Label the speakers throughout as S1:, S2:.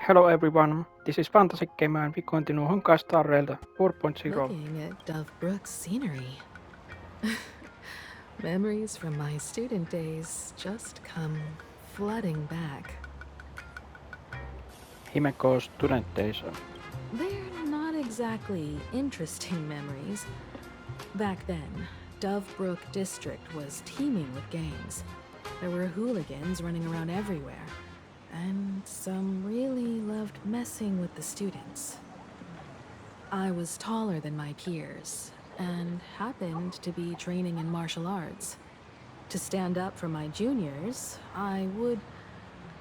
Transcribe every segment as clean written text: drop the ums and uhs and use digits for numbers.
S1: Hello everyone, this is Fantasy Gamer and we continue Honkai Star Rail 4.0.
S2: Looking at Dove Brook's scenery. Memories from my student days just come flooding back.
S1: Himeko Student Days.
S2: They're not exactly interesting memories. Back then, Dove Brook District was teeming with gangs. There were hooligans running around everywhere, and some really loved messing with the students. I was taller than my peers, and happened to be training in martial arts. To stand up for my juniors, I would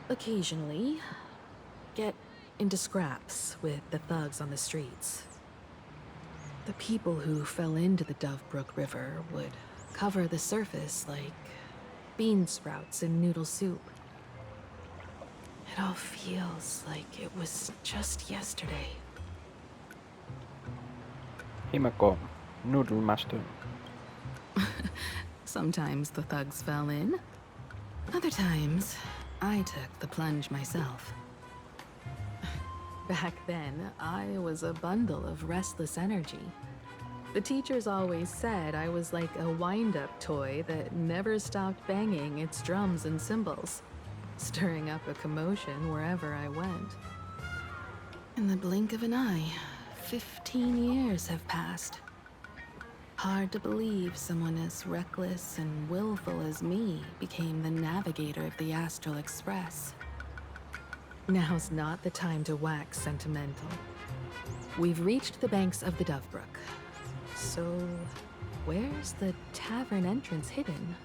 S2: occasionally get into scraps with the thugs on the streets. The people who fell into the Dovebrook River would cover the surface like bean sprouts in noodle soup. It all feels like it was just yesterday.
S1: Himeko Noodle Master.
S2: Sometimes the thugs fell in. Other times, I took the plunge myself. Back then, I was a bundle of restless energy. The teachers always said I was like a wind-up toy that never stopped banging its drums and cymbals, stirring up a commotion wherever I went. In the blink of an eye, 15 years have passed. Hard to believe someone as reckless and willful as me became the navigator of the Astral Express. Now's not the time to wax sentimental. We've reached the banks of the Dovebrook. So, where's the tavern entrance hidden?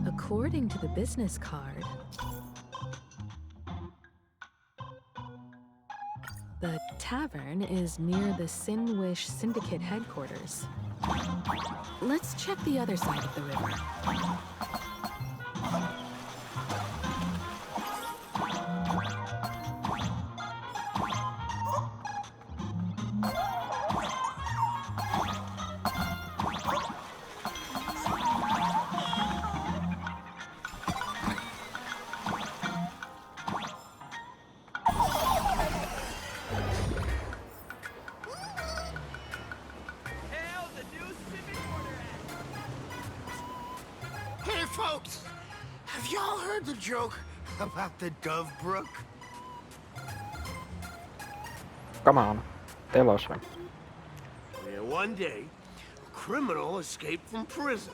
S2: According to the business card, the tavern is near the Sinwish Syndicate headquarters. Let's check the other side of the river.
S3: Hey folks, have y'all heard the joke about the Dovebrook?
S1: Come on, tell us.
S3: Yeah, one day, a criminal escaped from prison.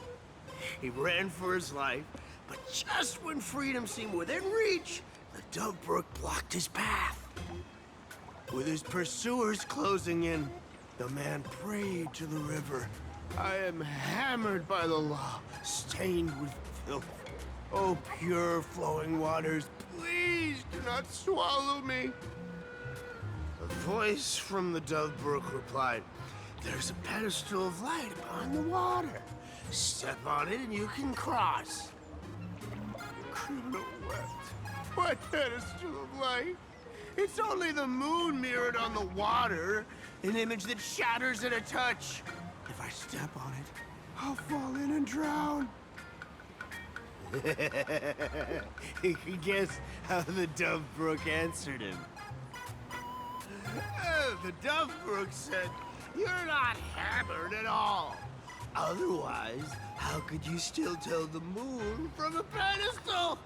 S3: He ran for his life, but just when freedom seemed within reach, the Dovebrook blocked his path. With his pursuers closing in, the man prayed to the river. I am hammered by the law, stained with filth. Oh, pure flowing waters, please do not swallow me. A voice from the Dovebrook replied, "There's a pedestal of light upon the water. Step on it and you can cross." The criminal wept. What pedestal of light? It's only the moon mirrored on the water, an image that shatters at a touch. If I step on it, I'll fall in and drown. You can guess how the Dovebrook answered him. The Dovebrook said, "You're not hammered at all. Otherwise, how could you still tell the moon from a pedestal?"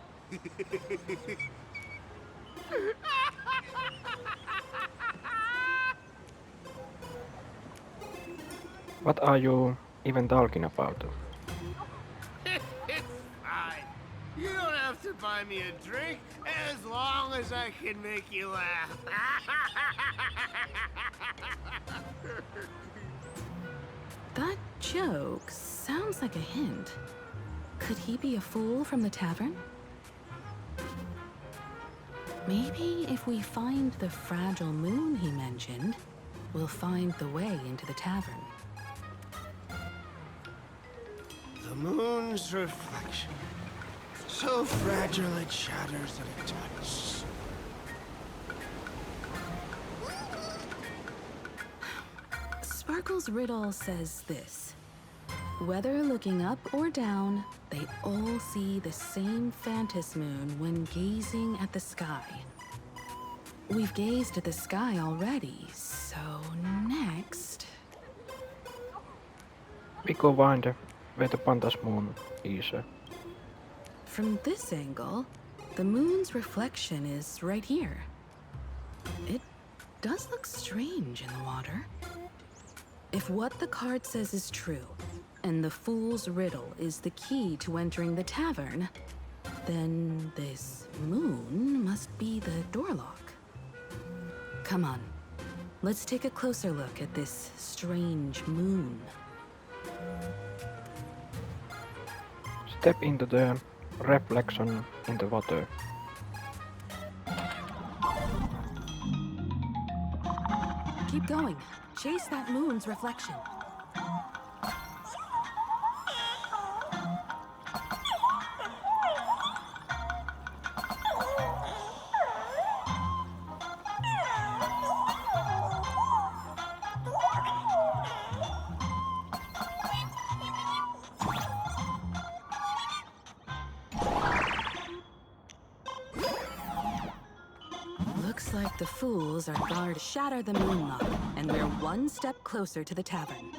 S1: What are you even talking about?
S3: It's fine. You don't have to buy me a drink as long as I can make you laugh.
S2: That joke sounds like a hint. Could he be a fool from the tavern? Maybe if we find the fragile moon he mentioned, we'll find the way into the tavern.
S3: The moon's reflection So fragile it shatters at a touch.
S2: Sparkle's riddle says this. Whether looking up or down, they all see the same Phantasmoon when gazing at the sky. We've gazed at the sky already, so next...
S1: We go find where the Phantasmoon is.
S2: From this angle, the moon's reflection is right here. It does look strange in the water. If what the card says is true, and the fool's riddle is the key to entering the tavern, then this moon must be the door lock. Come on, let's take a closer look at this strange moon.
S1: Step into the reflection in the water.
S2: Keep going. Chase that moon's reflection. Looks like the fools are guard to shatter the moon lock, and we're one step closer to the tavern.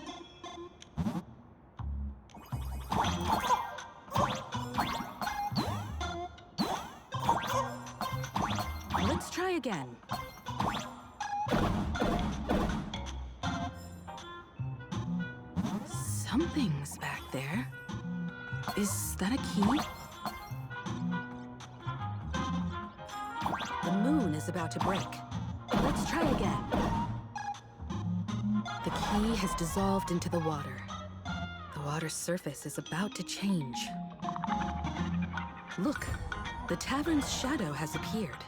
S2: Let's try again. Something's back there. Is that a key? The moon is about to break. Let's try again. The key has dissolved into the water. The water's surface is about to change. Look, the tavern's shadow has appeared.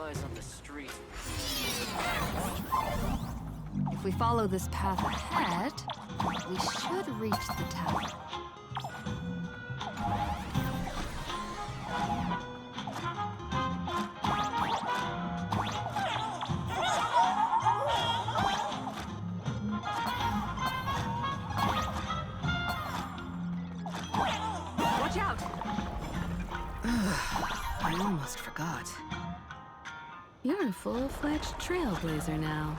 S4: On the street.
S5: If we follow this path ahead, we should reach the tower.
S2: Watch out! I almost forgot. You're a full-fledged trailblazer now.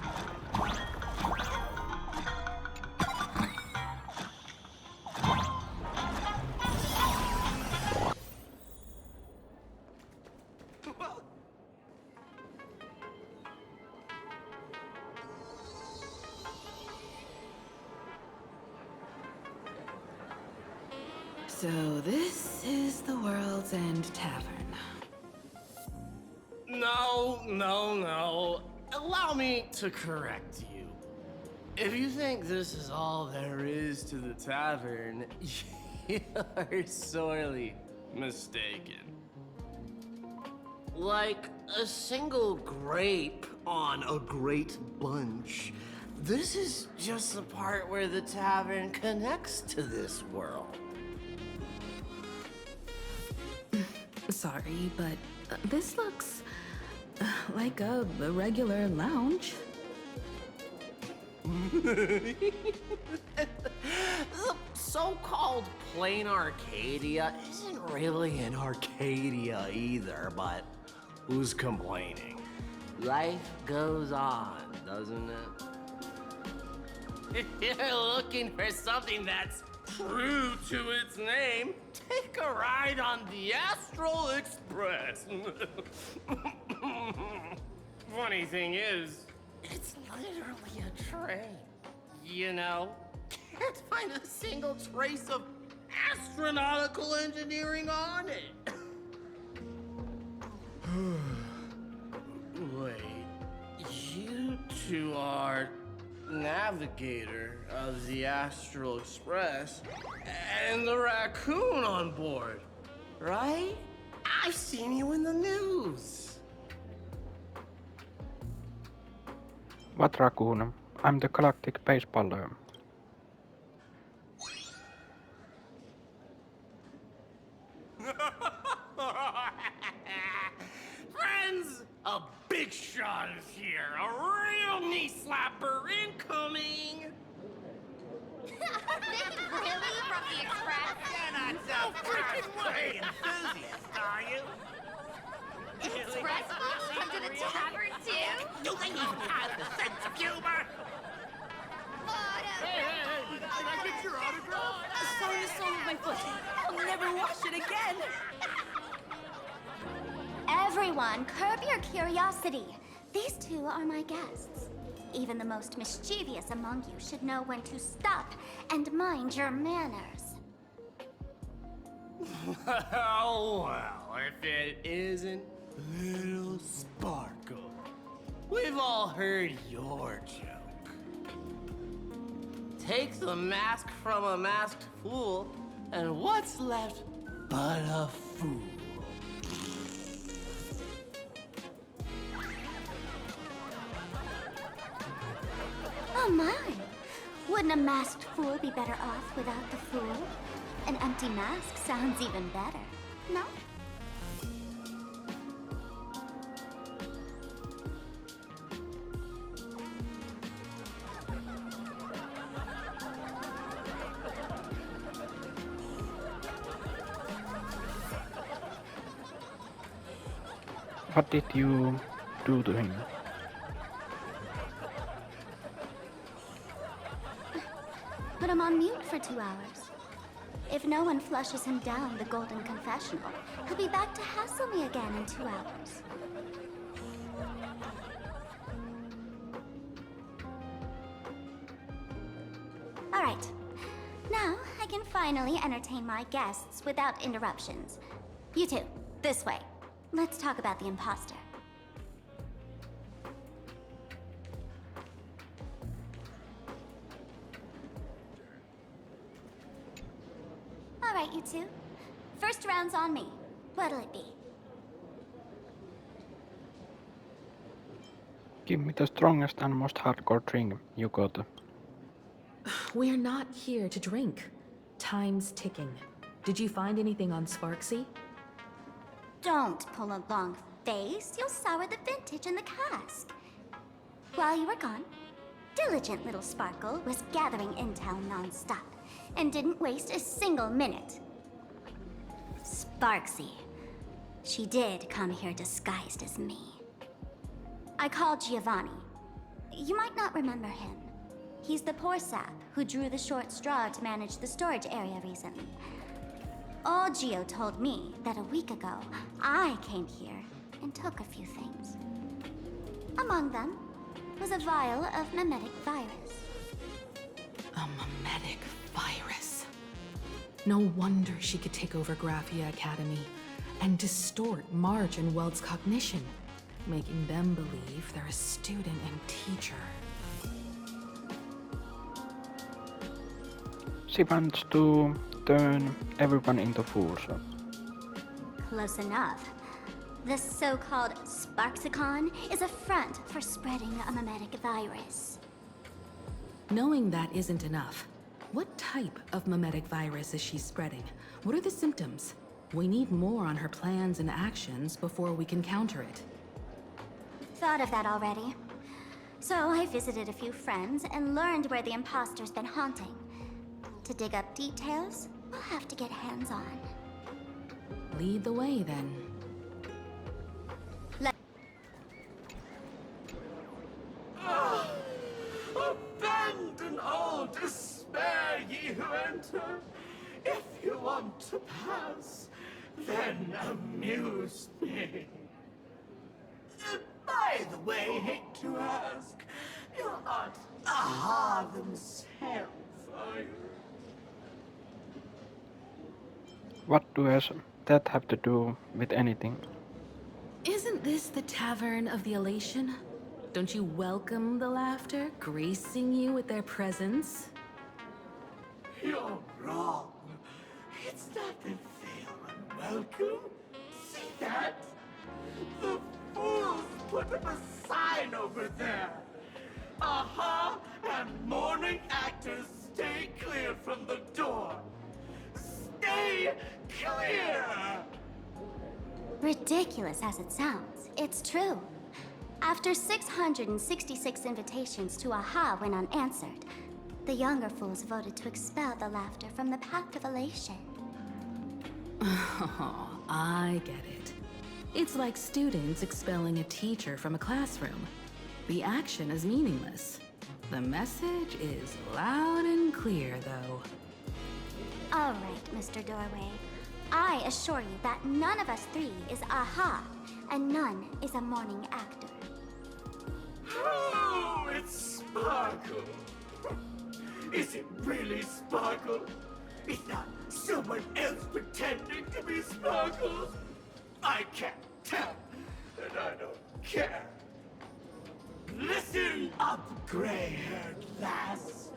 S2: So this is the World's End Tavern.
S4: No. Allow me to correct you. If you think this is all there is to the tavern, you're sorely mistaken. Like a single grape on a great bunch, this is just the part where the tavern connects to this world.
S2: Sorry, but this looks like a regular lounge.
S4: The so-called plain Arcadia isn't really an Arcadia either, but who's complaining? Life goes on, doesn't it? If you're looking for something that's true to its name, take a ride on the Astral Express. Funny thing is, It's literally a train. You know? Can't find a single trace of astronautical engineering on it. Wait, you two are navigator of the Astral Express and the raccoon on board, right? I've seen you in the news.
S1: What raccoon? I'm the galactic baseballer.
S4: Friends, a big shot is here. A real knee slapper incoming.
S5: Really? From the Express?
S4: You're not so freaking way enthusiast, are you?
S5: Express folks come to the tavern too?
S4: Do they even have the sense of humor?
S3: Can I get your autograph?
S2: Sorry to sole of my foot. I'll never wash it again.
S6: Everyone, curb your curiosity. These two are my guests. Even the most mischievous among you should know when to stop and mind your manners.
S4: Oh, well, if it isn't Little Sparkle. We've all heard your joke. Take the mask from a masked fool, and what's left but a fool?
S6: Oh my! Wouldn't a masked fool be better off without the fool? An empty mask sounds even better, no?
S1: What did you do to him?
S6: Put him on mute for 2 hours. If no one flushes him down the golden confessional, he'll be back to hassle me again in 2 hours. All right. Now I can finally entertain my guests without interruptions. You two, this way. Let's talk about the imposter. All right, you two. First round's on me. What'll it be?
S1: Give me the strongest and most hardcore drink you got.
S2: We're not here to drink. Time's ticking. Did you find anything on Sparksy?
S6: Don't pull a long face. You'll sour the vintage in the cask. While you were gone, diligent little Sparkle was gathering intel non-stop and didn't waste a single minute. Sparksy. She did come here disguised as me. I called Giovanni. You might not remember him. He's the poor sap who drew the short straw to manage the storage area recently. All Gio told me that a week ago, I came here and took a few things. Among them was a vial of mimetic virus.
S2: A mimetic virus. No wonder she could take over Graphia Academy and distort Marge and Weld's cognition, making them believe they're a student and teacher.
S1: She wants to turn everyone into fools.
S6: Close enough. This so-called Sparksicon is a front for spreading a mimetic virus.
S2: Knowing that isn't enough. What type of mimetic virus is she spreading? What are the symptoms? We need more on her plans and actions before we can counter it.
S6: Thought of that already. So I visited a few friends and learned where the imposter's been haunting. To dig up details, we'll have to get hands-on.
S2: Lead the way, then.
S3: Abandon all despair, ye who enter. If you want to pass, then amuse me. By the way, hate to ask, you're not Aha themselves, are you?
S1: What does that have to do with anything?
S2: Isn't this the tavern of the elation? Don't you welcome the laughter, gracing you with their presence?
S3: You're wrong. It's not that they're unwelcome. See that? The fools put up a sign over there. Aha and mourning actors stay clear from the door. Stay clear!
S6: Ridiculous as it sounds, it's true. After 666 invitations to Aha went unanswered, the younger fools voted to expel the laughter from the path of elation.
S2: Oh, I get it. It's like students expelling a teacher from a classroom. The action is meaningless. The message is loud and clear, though.
S6: All right, Mr. Doorway. I assure you that none of us three is Aha, and none is a mourning actor.
S3: Oh, it's Sparkle. Is it really Sparkle? Is not someone else pretending to be Sparkle? I can't tell, and I don't care. Listen up, gray-haired lass.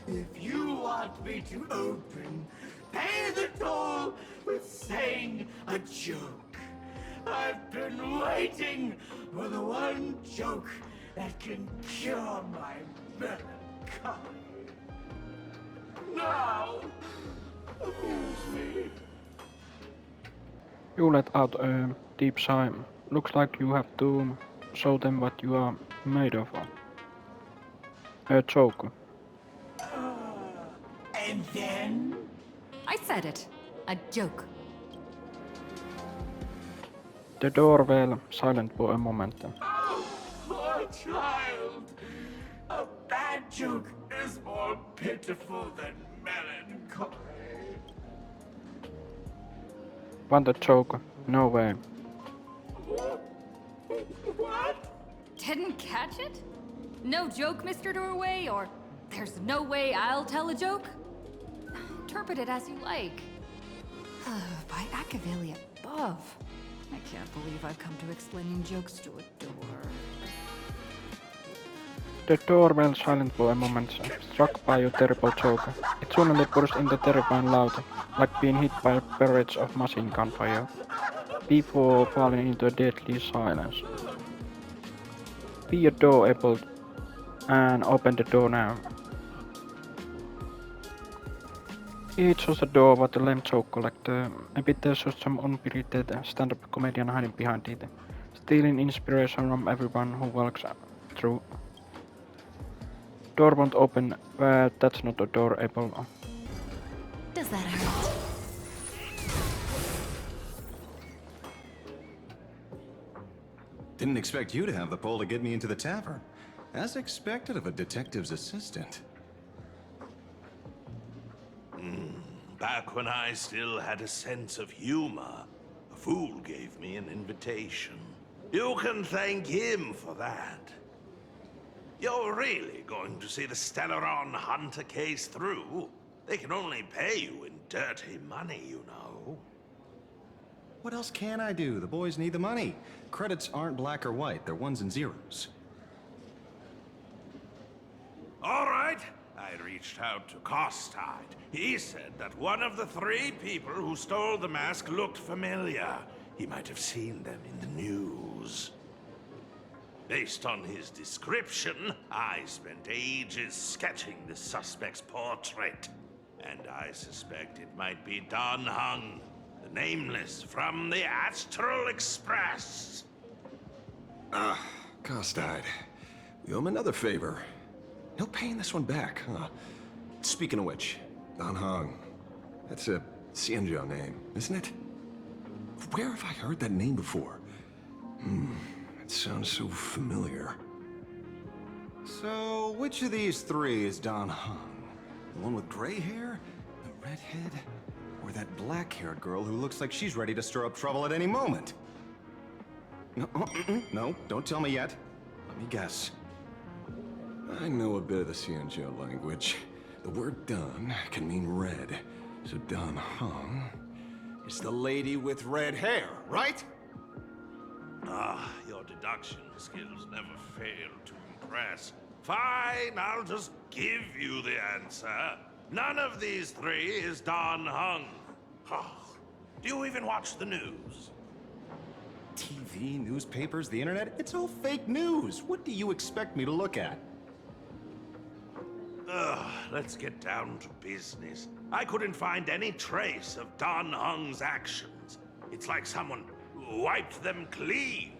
S3: If you want me to open, pay the toll with saying a joke. I've been waiting for the one joke that can cure my melancholy. Now, amuse me.
S1: You let out a deep sigh. Looks like you have to show them what you are made of. A joke.
S3: And then?
S5: I said it. A joke.
S1: The door fell silent for a moment.
S3: Oh, poor child. A bad joke is more pitiful than melancholy.
S1: Want a joke? No way.
S3: What?
S5: Didn't catch it? No joke, Mr. Doorway, or there's no way I'll tell a joke? Interpret it as you like. By Akavili above. I can't believe I've come to explaining jokes to a door.
S1: The door fell silent for a moment, struck by a terrible joke. It suddenly burst into terrifying loud, like being hit by a barrage of machine gun fire, before falling into a deadly silence. Be a door able and open the door now. It's just a door with a lame joke collector. Maybe there's just some unspirited stand-up comedian hiding behind it, stealing inspiration from everyone who walks through. Door won't open, but that's not a door able.
S2: Does that hurt?
S7: Didn't expect you to have the pull to get me into the tavern. As expected of a detective's assistant.
S8: Back when I still had a sense of humor, a fool gave me an invitation. You can thank him for that. You're really going to see the Stellaron Hunter case through? They can only pay you in dirty money, you know.
S7: What else can I do? The boys need the money. Credits aren't black or white, they're ones and zeros.
S8: All right. I reached out to Costide. He said that one of the 3 people who stole the mask looked familiar. He might have seen them in the news. Based on his description, I spent ages sketching the suspect's portrait. And I suspect it might be Don Hung, the Nameless from the Astral Express.
S9: Costide. We owe him another favor. No paying this one back, huh? Speaking of which, Don Hong. That's a Xianzhou name, isn't it? Where have I heard that name before? It sounds so familiar.
S7: So, which of these 3 is Don Hung? The one with gray hair? The redhead? Or that black-haired girl who looks like she's ready to stir up trouble at any moment? No, no, don't tell me yet. Let me guess.
S9: I know a bit of the Xianzhou language. The word Dan can mean red. So Dan Hong is the lady with red hair, right?
S8: Ah, your deduction skills never fail to impress. Fine, I'll just give you the answer. None of these three is Dan Heng. Oh, do you even watch the news?
S7: TV, newspapers, the internet, it's all fake news. What do you expect me to look at?
S8: Ugh, let's get down to business. I couldn't find any trace of Dan Heng's actions. It's like someone wiped them clean.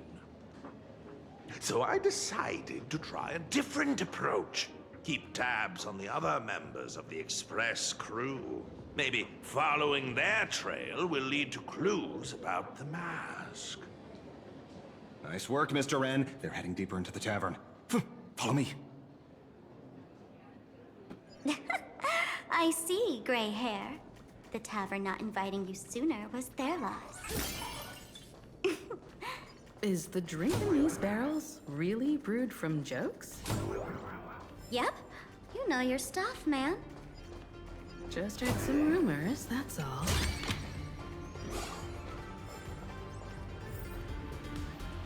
S8: So I decided to try a different approach. Keep tabs on the other members of the Express crew. Maybe following their trail will lead to clues about the mask.
S7: Nice work, Mr. Wren. They're heading deeper into the tavern. Follow me.
S6: I see, gray hair. The tavern not inviting you sooner was their loss.
S2: Is the drink in these barrels really brewed from jokes?
S6: Yep, you know your stuff, man.
S2: Just heard some rumors, that's all.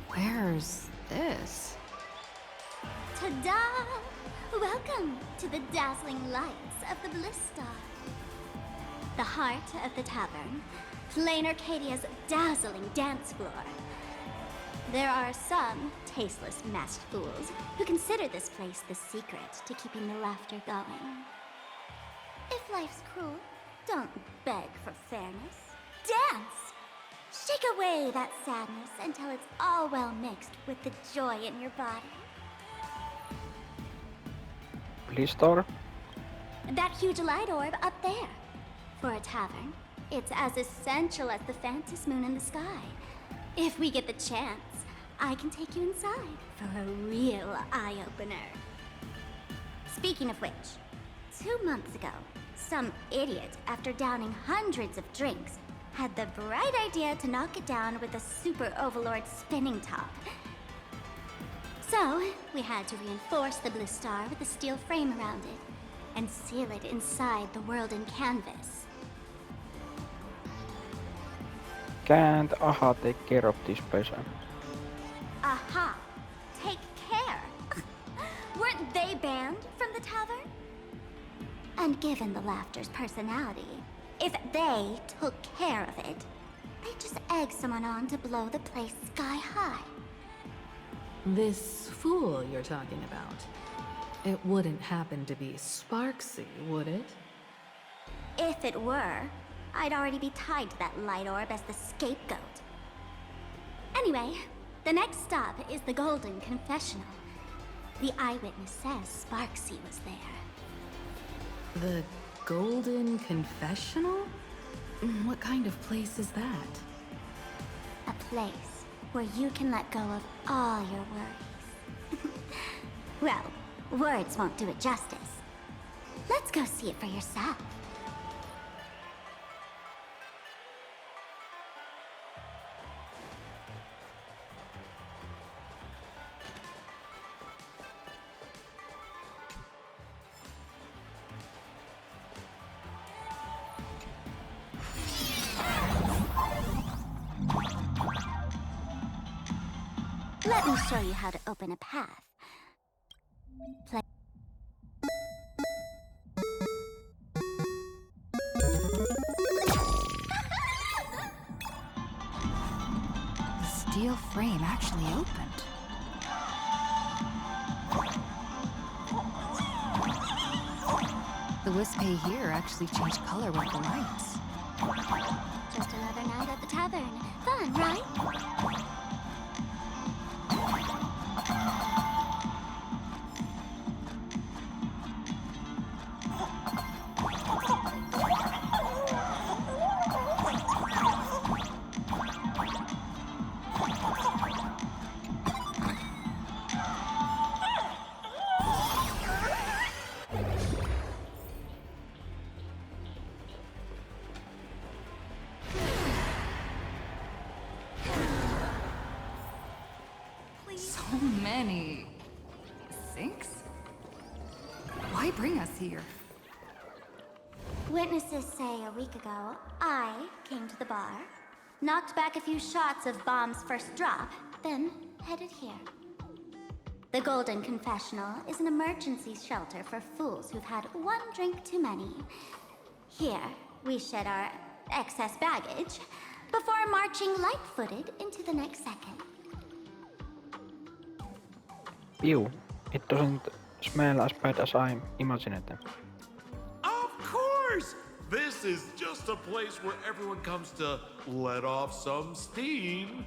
S5: Where's this?
S6: Ta-da! Welcome to the dazzling lights of the Bliss Star. The heart of the tavern, Plain Arcadia's dazzling dance floor. There are some tasteless masked fools who consider this place the secret to keeping the laughter going. If life's cruel, don't beg for fairness. Dance! Shake away that sadness until it's all well mixed with the joy in your body.
S1: Please, Star.
S6: That huge light orb up there. For a tavern, it's as essential as the Phantasmoon in the sky. If we get the chance, I can take you inside for a real eye-opener. Speaking of which, 2 months ago, some idiot, after downing hundreds of drinks, had the bright idea to knock it down with a super overlord spinning top. So, we had to reinforce the Blue Star with a steel frame around it, and seal it inside the world in canvas.
S1: Can't AHA take care of this place?
S6: Aha! Take care! Weren't they banned from the tavern? And given the laughter's personality, if they took care of it, they'd just egg someone on to blow the place sky high.
S2: This fool you're talking about. It wouldn't happen to be Sparksy, would it?
S6: If it were, I'd already be tied to that light orb as the scapegoat. Anyway, the next stop is the Golden Confessional. The eyewitness says Sparksy was there.
S2: The Golden Confessional? What kind of place is that?
S6: A place where you can let go of all your worries. Well, words won't do it justice. Let's go see it for yourself. Let me show you how to open a path. Play.
S5: The steel frame actually opened. The Wispy here actually changed color with the lights.
S6: Just another night at the tavern. Fun, right?
S5: any sinks? Why bring us here?
S6: Witnesses say a week ago, I came to the bar, knocked back a few shots of Bomb's first drop, then headed here. The Golden Confessional is an emergency shelter for fools who've had one drink too many. Here, we shed our excess baggage before marching light-footed into the next second.
S1: Ew, it doesn't smell as bad as I imagined it.
S10: Of course! This is just a place where everyone comes to let off some steam.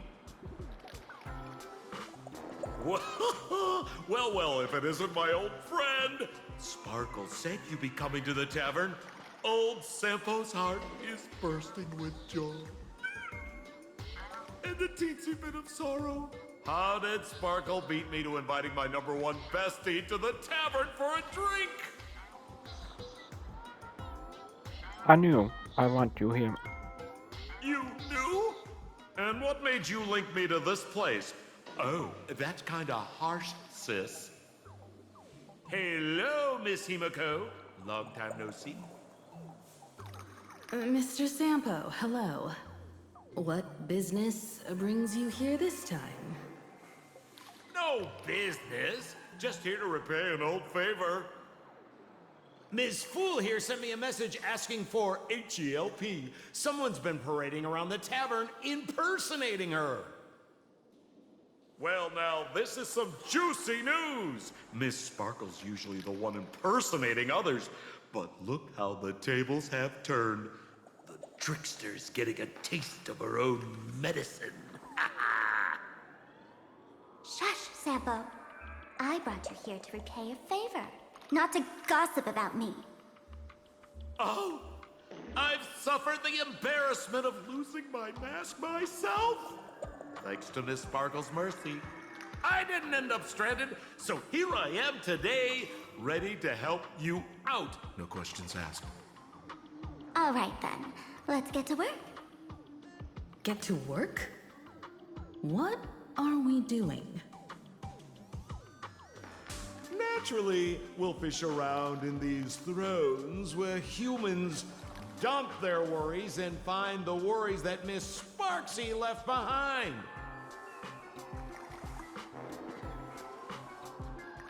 S10: Well, if it isn't my old friend! Sparkle said you'd be coming to the tavern. Old Sampo's heart is bursting with joy. And a teensy bit of sorrow. How did Sparkle beat me to inviting my #1 bestie to the tavern for a drink?
S1: I knew I want you here.
S10: You knew? And what made you link me to this place? Oh, that's kinda harsh, sis. Hello, Miss Himiko. Long time no see.
S2: Mr. Sampo, hello. What business brings you here this time?
S10: No business. Just here to repay an old favor.
S4: Ms. Fool here sent me a message asking for HELP. Someone's been parading around the tavern impersonating her.
S10: Well, now, this is some juicy news. Miss Sparkle's usually the one impersonating others, but look how the tables have turned. The trickster's getting a taste of her own medicine.
S6: Shush, Sampo. I brought you here to repay a favor, not to gossip about me.
S10: Oh, I've suffered the embarrassment of losing my mask myself. Thanks to Miss Sparkle's mercy, I didn't end up stranded, so here I am today, ready to help you out. No questions asked.
S6: All right then, let's get to work.
S2: Get to work? What are we doing?
S4: Naturally, we'll fish around in these thrones where humans dump their worries and find the worries that Miss Sparksy left behind.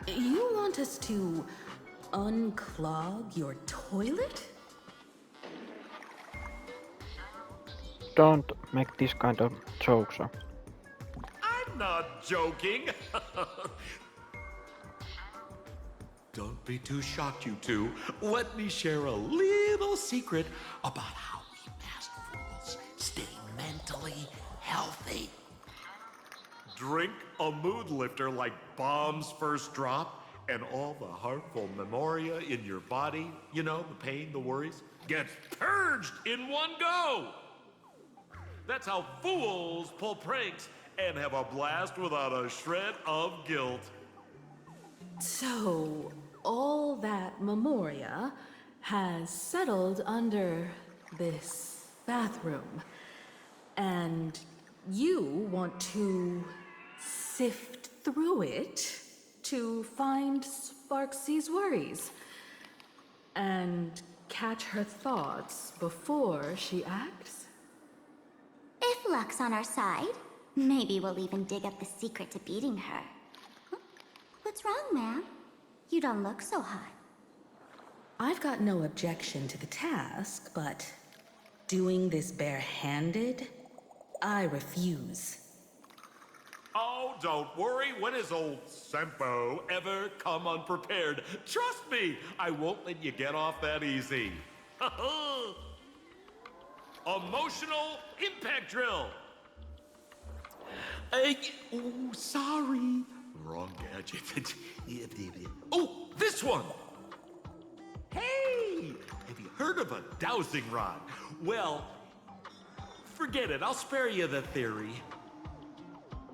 S2: You want us to unclog your toilet?
S1: Don't make this kind of jokes.
S10: I'm not joking. Don't be too shocked, you two. Let me share a little secret about how we masked fools stay mentally healthy. Drink a mood lifter like Bomb's first drop, and all the harmful memoria in your body, you know, the pain, the worries, gets purged in one go. That's how fools pull pranks and have a blast without a shred of guilt.
S2: So, all that memoria has settled under this bathroom. And you want to sift through it to find Sparksy's worries and catch her thoughts before she acts?
S6: If luck's on our side, maybe we'll even dig up the secret to beating her. What's wrong, ma'am? You don't look so hot.
S2: I've got no objection to the task, but doing this barehanded, I refuse.
S10: Oh, don't worry. When has old Sempo ever come unprepared? Trust me, I won't let you get off that easy. Emotional impact drill. Oh, sorry. Wrong gadget. Oh, this one. Hey, have you heard of a dowsing rod? Well, forget it. I'll spare you the theory.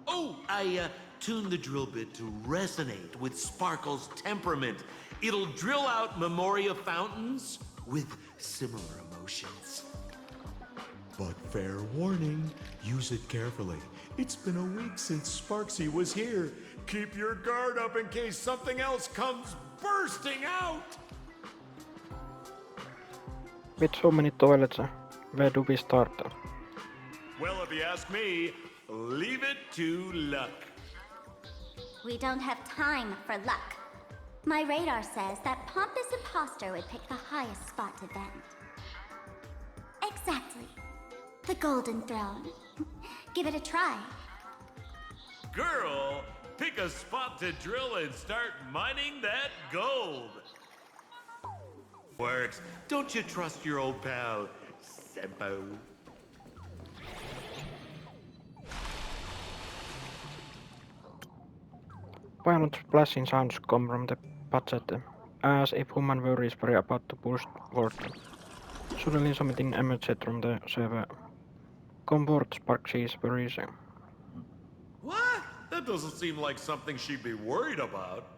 S10: Oh, I tuned the drill bit to resonate with Sparkle's temperament. It'll drill out memoria fountains with similar emotions. But fair warning, use it carefully. It's been a week since Sparksy was here. Keep your guard up in case something else comes bursting out!
S1: With so many toilets, where do we start?
S10: Well, if you ask me, leave it to luck.
S6: We don't have time for luck. My radar says that pompous imposter would pick the highest spot to vent. Exactly. The Golden Throne. Give it a try.
S10: Girl, pick a spot to drill and start mining that gold. Works. Don't you trust your old pal, Sempo?
S1: Violent splashing sounds come from the budget, as if human worries were about to burst forth. Suddenly something emerged from the server. Comfort Sparksies worries.
S10: What? That doesn't seem like something she'd be worried about.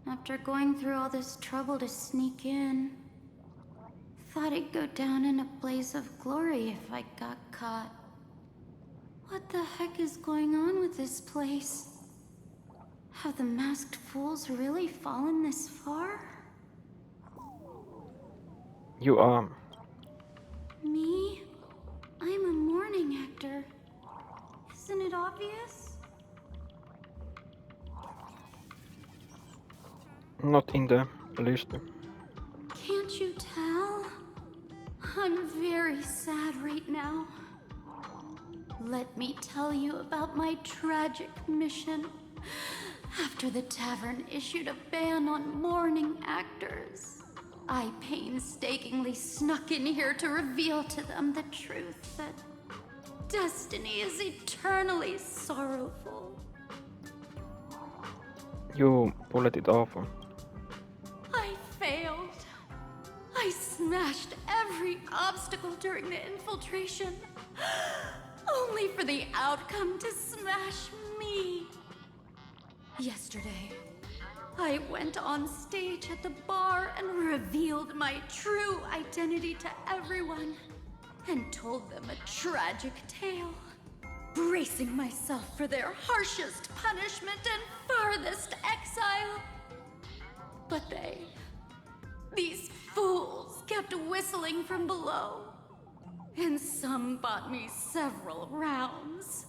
S6: After going through all this trouble to sneak in, thought I'd go down in a blaze of glory if I got caught. What the heck is going on with this place? Have the masked fools really fallen this far?
S1: You are.
S6: Me? I'm a mourning actor. Isn't it obvious?
S1: Not in the list.
S6: Can't you tell? I'm very sad right now. Let me tell you about my tragic mission. After the tavern issued a ban on mourning actors, I painstakingly snuck in here to reveal to them the truth that destiny is eternally sorrowful.
S1: You pulled it off.
S6: I failed. I smashed every obstacle during the infiltration, only for the outcome to smash me. Yesterday, I went on stage at the bar and revealed my true identity to everyone and told them a tragic tale, bracing myself for their harshest punishment and farthest exile. But these fools kept whistling from below, and some bought me several rounds.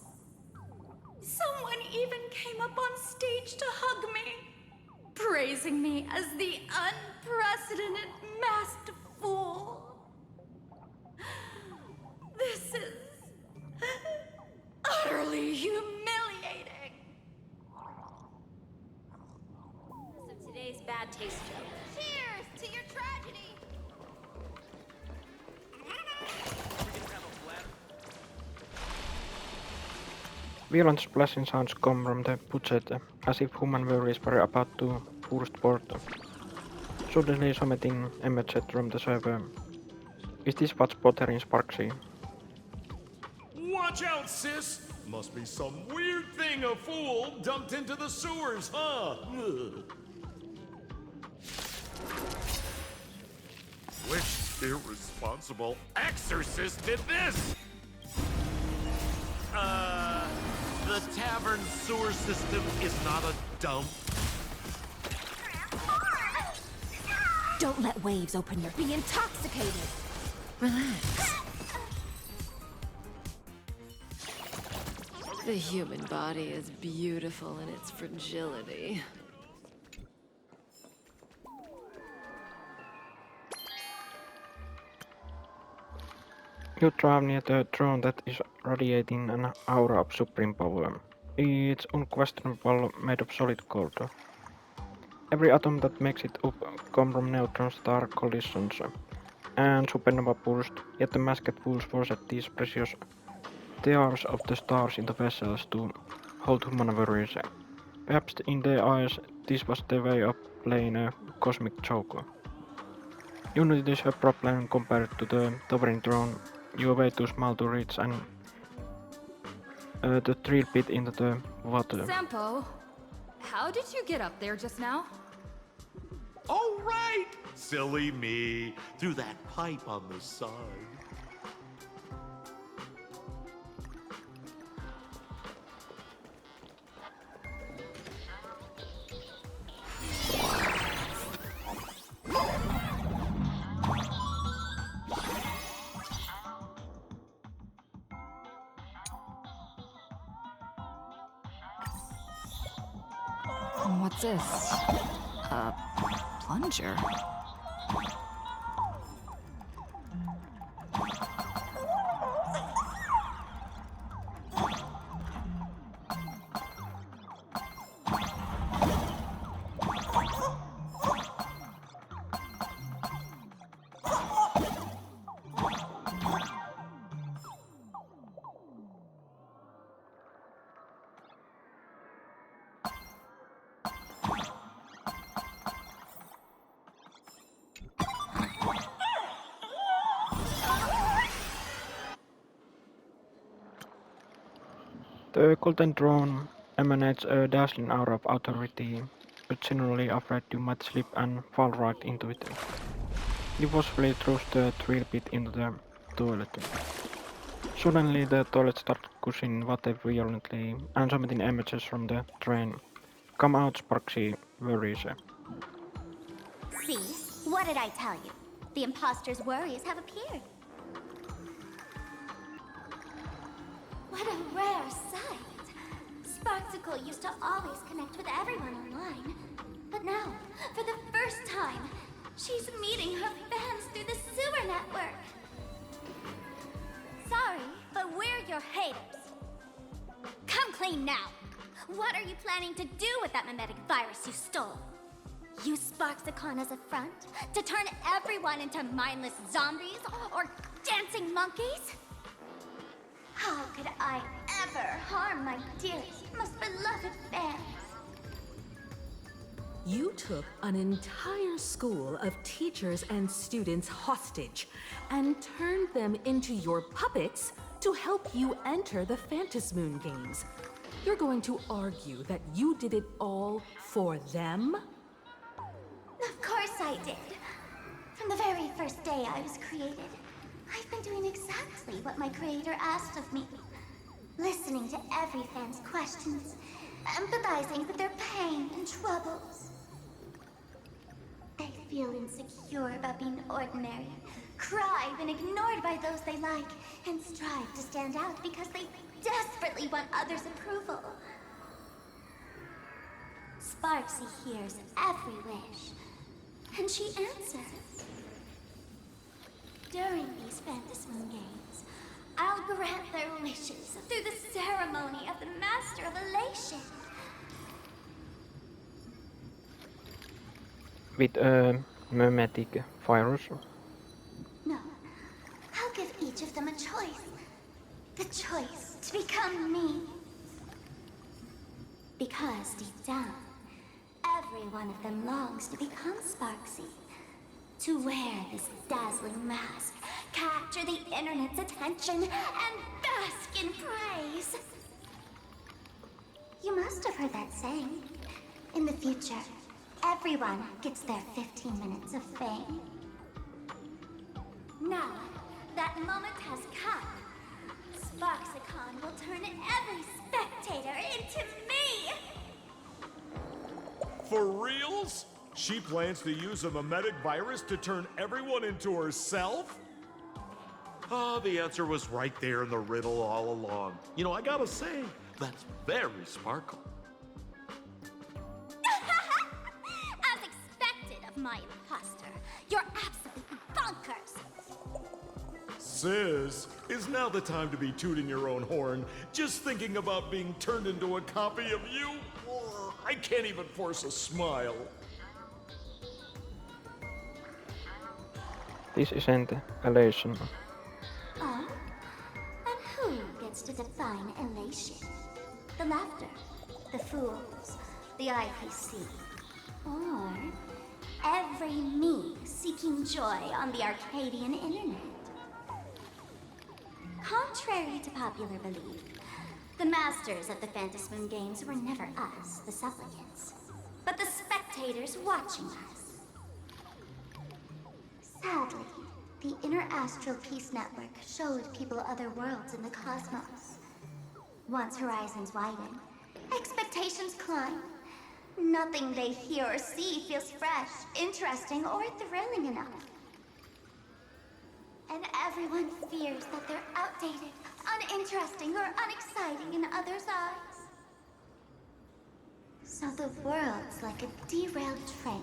S6: Someone even came up on stage to hug me, praising me as the unprecedented masked fool. This is utterly humiliating.
S11: So today's bad taste joke. Cheers to your tragedy.
S1: Violent splashing sounds come from the budget, as if human worries were about to burst forth. Suddenly something emerged from the server. Is this what's bothering Sparksy?
S10: Watch out, sis! Must be some weird thing a fool dumped into the sewers, huh? Ugh. Which irresponsible exorcist did this? The tavern sewer system is not a dump.
S11: Don't let waves open your... Be intoxicated.
S2: Relax. The human body is beautiful in its fragility.
S1: You drive near the throne that is radiating an aura of supreme power. It's unquestionable made of solid gold. Every atom that makes it up comes from neutron star collisions and supernova burst, yet the masked fools forced these precious tears of the stars into vessels to hold human worries. Perhaps in their eyes this was their way of playing a cosmic joke. Unity is a problem compared to the towering throne. You are way too small to reach and the drill bit into the water.
S5: Sampo, how did you get up there just now?
S10: Oh, right! Silly me. Through that pipe on the side.
S2: What's this? A plunger?
S1: The golden drone emanates a dazzling aura of authority, but generally afraid you might slip and fall right into it. You forcefully thrust the drill bit into the toilet. Suddenly the toilet starts gushing water violently, and something emerges from the drain. Come out, Sparksy, worries.
S6: See? What did I tell you? The imposter's worries have appeared. What a rare sight! Sparksicle used to always connect with everyone online. But now, for the first time, she's meeting her fans through the sewer network. Sorry, but we're your haters. Come clean now! What are you planning to do with that mimetic virus you stole? Use Sparksicon as a front to turn everyone into mindless zombies or dancing monkeys? How could I ever harm my dearest, most beloved fans?
S2: You took an entire school of teachers and students hostage and turned them into your puppets to help you enter the Phantasmoon games. You're going to argue that you did it all for them?
S6: Of course I did. From the very first day I was created, I've been doing exactly what my creator asked of me. Listening to every fan's questions, empathizing with their pain and troubles. They feel insecure about being ordinary, cry when ignored by those they like, and strive to stand out because they desperately want others' approval. Sparksy hears every wish, and she answers. During these Phantasmoon games, I'll grant their wishes through the ceremony of the Master of Elation.
S1: With a mimetic virus.
S6: No, I'll give each of them a choice. The choice to become me. Because deep down, every one of them longs to become Sparksy. To wear this dazzling mask, capture the internet's attention, and bask in praise. You must have heard that saying. In the future, everyone gets their 15 minutes of fame. Now, that moment has come. Sparksicon will turn every spectator into me!
S10: For reals? She plans to use a mimetic virus to turn everyone into herself? Oh, the answer was right there in the riddle all along. You know, I gotta say, that's very Sparkle.
S6: As expected of my imposter, you're absolutely bonkers!
S10: Sis, is now the time to be tooting your own horn, just thinking about being turned into a copy of you? I can't even force a smile.
S1: This isn't elation.
S6: Oh? And who gets to define elation? The laughter, the fools, the IPC, or every me seeking joy on the Arcadian internet? Contrary to popular belief, the masters of the Phantasmoon games were never us, the supplicants, but the spectators watching us. Sadly, the Inner Astral Peace Network showed people other worlds in the cosmos. Once horizons widen, expectations climb. Nothing they hear or see feels fresh, interesting, or thrilling enough. And everyone fears that they're outdated, uninteresting, or unexciting in others' eyes. So the world's like a derailed train,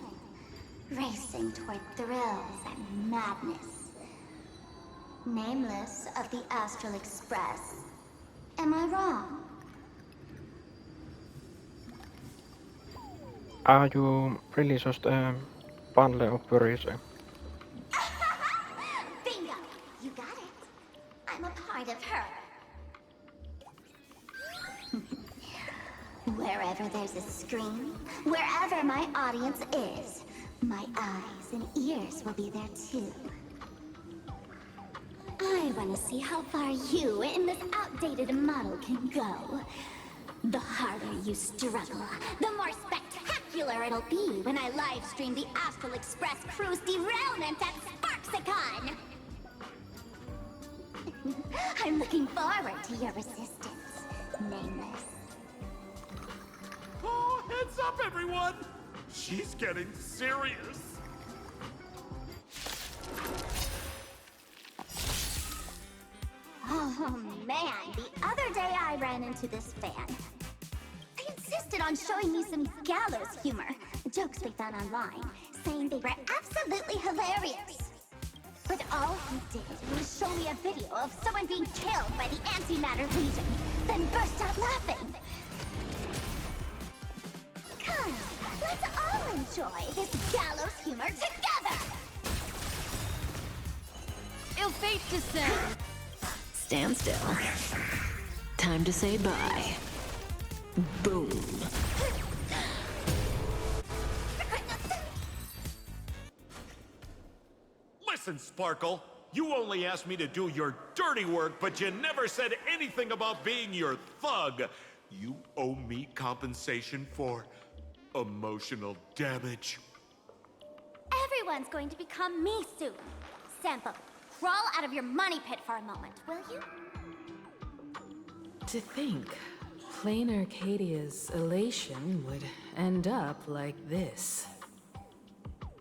S6: racing toward thrills and madness. Nameless of the Astral Express. Am I wrong?
S1: Are you really just a bundle of worries?
S6: Bingo! You got it. I'm a part of her. Wherever there's a screen, wherever my audience is, my eyes and ears will be there too. I want to see how far you in this outdated model can go. The harder you struggle, the more spectacular it'll be when I live stream the Astral Express cruise derailment at Sparksicon! I'm looking forward to your resistance, Nameless.
S10: Oh, heads up, everyone! She's getting serious.
S6: Oh man, the other day I ran into this fan. They insisted on showing me some gallows humor, jokes they found online, saying they were absolutely hilarious. But all he did was show me a video of someone being killed by the Antimatter Legion, then burst out laughing. Come, let's all enjoy this gallows humor together!
S2: Ill fate descend.
S12: Stand still. Time to say bye. Boom.
S10: Listen, Sparkle. You only asked me to do your dirty work, but you never said anything about being your thug. You owe me compensation for emotional damage.
S6: Everyone's going to become me soon. Sample, crawl out of your money pit for a moment, will you?
S2: To think, plain Arcadia's elation would end up like this.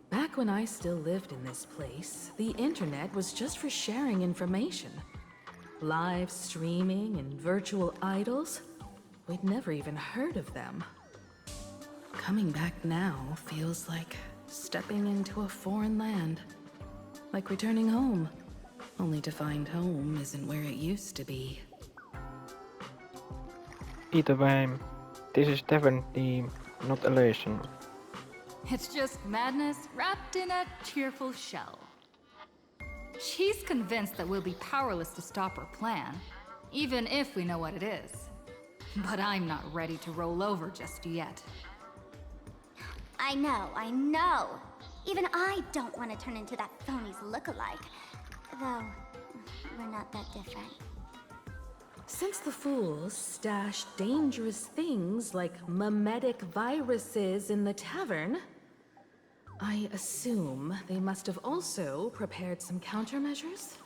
S2: Back when I still lived in this place, the internet was just for sharing information. Live streaming and virtual idols, we'd never even heard of them. Coming back now feels like stepping into a foreign land. Like returning home, only to find home isn't where it used to be.
S1: Either way, this is definitely not elation.
S5: It's just madness wrapped in a cheerful shell. She's convinced that we'll be powerless to stop her plan, even if we know what it is. But I'm not ready to roll over just yet.
S6: I know. Even I don't want to turn into that phony's lookalike. Though, we're not that different.
S2: Since the fools stash dangerous things like mimetic viruses in the tavern, I assume they must have also prepared some countermeasures?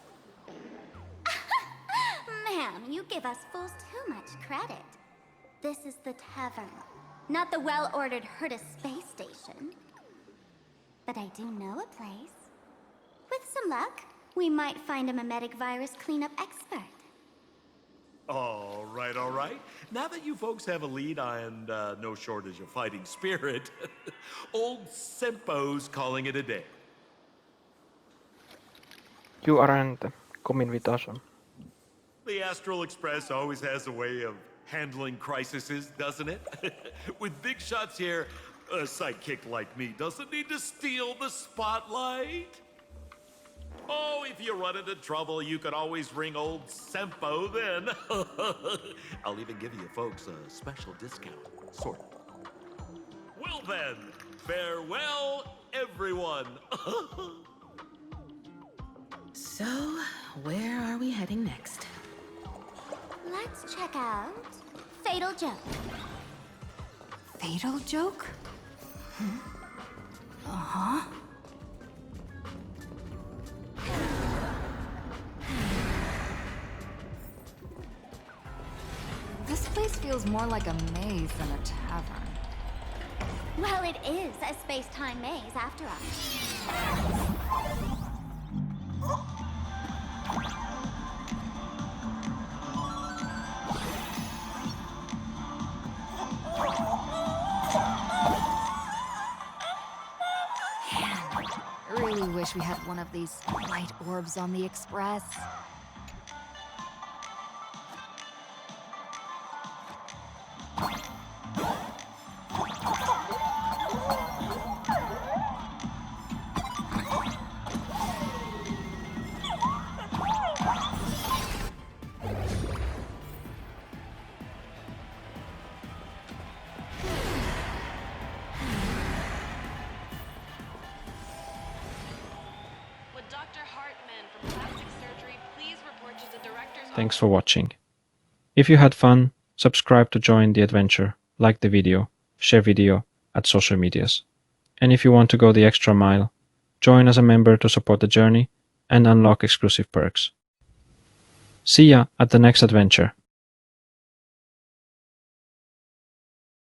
S6: Ma'am, you give us fools too much credit. This is the tavern, not the well-ordered Herta space station. But I do know a place. With some luck, we might find a mimetic virus cleanup expert.
S10: All right. Now that you folks have a lead and no shortage of fighting spirit, old Sempo's calling it a day.
S1: You aren't coming with us.
S10: The Astral Express always has a way of handling crises, doesn't it? With big shots here, a sidekick like me doesn't need to steal the spotlight. Oh, if you run into trouble, you can always ring old Sempo then. I'll even give you folks a special discount, sort of. Well then, farewell, everyone.
S2: So, where are we heading next?
S6: Let's check out Fatal Joke.
S5: Fatal joke? Uh-huh. This place feels more like a maze than a tavern.
S6: Well, it is a space-time maze after all.
S5: Really wish we had one of these light orbs on the Express.
S1: Thanks for watching. If you had fun, subscribe to join the adventure, like the video, share video at social medias. And if you want to go the extra mile, join as a member to support the journey and unlock exclusive perks. See ya at the next adventure.